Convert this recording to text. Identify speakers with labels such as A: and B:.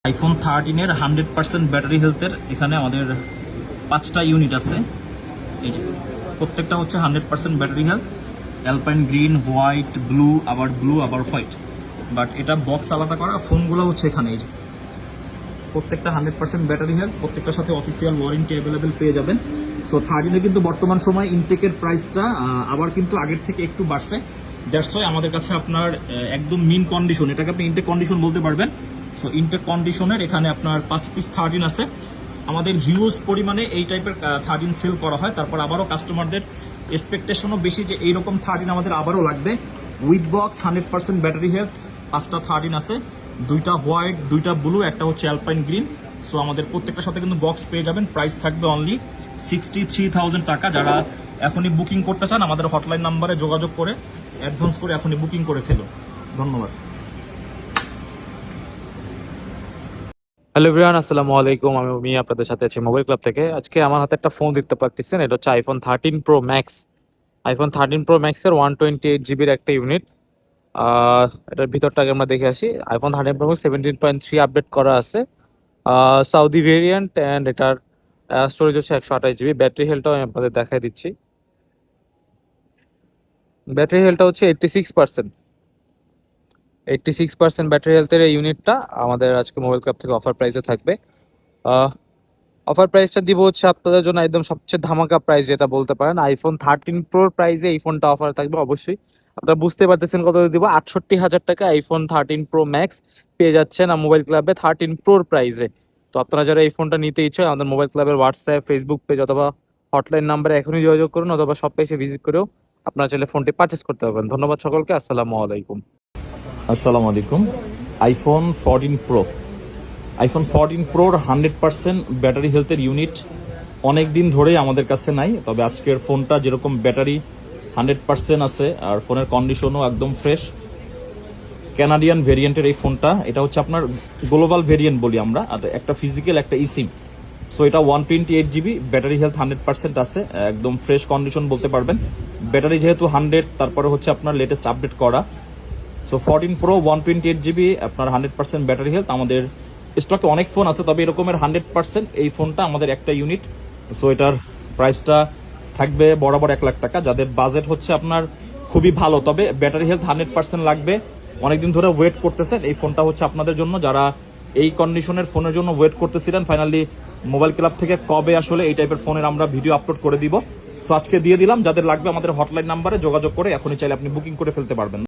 A: IPhone 13-এর 100% battery হেলথের এখানে আমাদের 5টা ইউনিট আছে। এই যে প্রত্যেকটা হচ্ছে 100% battery health, alpine green, white, blue, আবার হোয়াইট। বাট এটা বক্স আলাদা করা, ফোনগুলো হচ্ছে এখানে। এই যে প্রত্যেকটা 100% ব্যাটারি হেলথ, প্রত্যেকটার সাথে অফিসিয়াল ওয়ারেন্টি অ্যাভেলেবেল পেয়ে যাবেন। সো 13-এ কিন্তু বর্তমান সময় ইনটেকের প্রাইসটা আবার কিন্তু আগের থেকে একটু বাড়ছে। দ্যাটস ওয়াই আমাদের কাছে আপনার একদম মিন কন্ডিশন, এটাকে আপনি ইনটেক কন্ডিশন বলতে পারবেন। সো ইনটেক কন্ডিশনের এখানে আপনার 5 পিস 13 আছে। আমাদের হিউজ পরিমাণে এই টাইপের 13 সেল করা হয়। তারপর আবারও কাস্টমারদের এক্সপেকটেশনও বেশি যে এইরকম 13 আমাদের আবারও লাগবে। উইথ বক্স 100% ব্যাটারি হেলথ, 5টা 13 আছে, 2টা হোয়াইট, 2টা ব্লু, একটা হচ্ছে অ্যালপাইন গ্রিন। সো আমাদের প্রত্যেকটার সাথে কিন্তু বক্স পেয়ে যাবেন। প্রাইস থাকবে অনলি 63,000 টাকা। যারা এখনই বুকিং করতে চান আমাদের হটলাইন নাম্বারে যোগাযোগ করে অ্যাডভান্স করে এখনই বুকিং করে ফেলুন। ধন্যবাদ।
B: হ্যালো এভরিওয়ান, আসসালামু আলাইকুম। আমি আপনাদের সাথে আছি মোবাইল ক্লাব থেকে। আজকে আমার হাতে একটা ফোন দেখতে পাচ্ছেন, এটা হচ্ছে iPhone 13 pro max. IPhone 13 pro ম্যাক্সের 128 জিবির একটা ইউনিট। এটার ভিতরটাকে আমরা দেখে আসি। আইফোন 13 প্রো ম্যাক্স 17.3 আপডেট করা আছে, সাউদি ভেরিয়েন্ট, অ্যান্ড এটার স্টোরেজ হচ্ছে 128 জিবি। ব্যাটারি হেলটাও আমি আপনাদের দেখাই দিচ্ছি। ব্যাটারি হেলটা হচ্ছে 86% ব্যাটারি হেলথের এই ইউনিটটা আমাদের আজকে মোবাইল ক্লাব থেকে অফার প্রাইসে থাকবে। অফার প্রাইসটা দিব হচ্ছে আপনাদের জন্য একদম সবচেয়ে ধামাকা প্রাইস যেটা বলতে পারেন। আইফোন 13 প্রোর প্রাইসে এই ফোনটা অফার থাকবে অবশ্যই। আপনারা বুঝতে পারতেছেন কত দিব, 68,000 টাকা আইফোন 13 প্রো ম্যাক্স পেয়ে যাচ্ছেন মোবাইল ক্লাবে 13 প্রোর প্রাইসে। তো আপনারা যারা এই ফোনটা নিতে ইচ্ছুক আমাদের মোবাইল ক্লাবের হোয়াটসঅ্যাপ, ফেসবুক পেজ অথবা হটলাইন নাম্বারে এখনই যোগাযোগ করুন, অথবা সব পেজে ভিজিট করেও আপনারা চাইলে ফোনটি পারচেস করতে পারবেন। ধন্যবাদ সকলকে, আসসালামু আলাইকুম।
A: আসসালামু আলাইকুম। আইফোন 14 প্রো, আইফোন 14 প্রোর 100% ব্যাটারি হেলথের ইউনিট অনেক দিন ধরেই আমাদের কাছে নাই। তবে আজকের ফোনটা যেরকম ব্যাটারি 100% আছে আর ফোনের কন্ডিশনও একদম ফ্রেশ। ক্যানাডিয়ান ভেরিয়েন্টের এই ফোনটা, এটা হচ্ছে আপনার গ্লোবাল ভেরিয়েন্ট বলি আমরা, আর একটা ফিজিক্যাল একটা ইসিম। সো এটা 128 জিবি, ব্যাটারি হেলথ 100% আছে, একদম ফ্রেশ কন্ডিশন বলতে পারবেন। ব্যাটারি যেহেতু 100, তারপরে হচ্ছে আপনার লেটেস্ট আপডেট করা। সো 14 প্রো 128 জিবি আপনার 100% ব্যাটারি হেলথ। আমাদের স্টকে অনেক ফোন আছে, তবে এরকমের 100% এই ফোনটা আমাদের একটা ইউনিট। সো এটার প্রাইসটা থাকবে বরাবর 1 লাখ টাকা। যাদের বাজেট হচ্ছে আপনার খুবই ভালো, তবে ব্যাটারি হেলথ 100% লাগবে, অনেকদিন ধরে ওয়েট করতেছেন, এই ফোনটা হচ্ছে আপনাদের জন্য। যারা এই কন্ডিশনের ফোনের জন্য ওয়েট করতেছিলেন, ফাইনালি মোবাইল ক্লাব থেকে কবে আসলে এই টাইপের ফোনের আমরা ভিডিও আপলোড করে দিব। সো আজকে দিয়ে দিলাম। যাদের লাগবে আমাদের হটলাইন নাম্বারে যোগাযোগ করে এখনই চাইলে আপনি বুকিং করে ফেলতে পারবেন।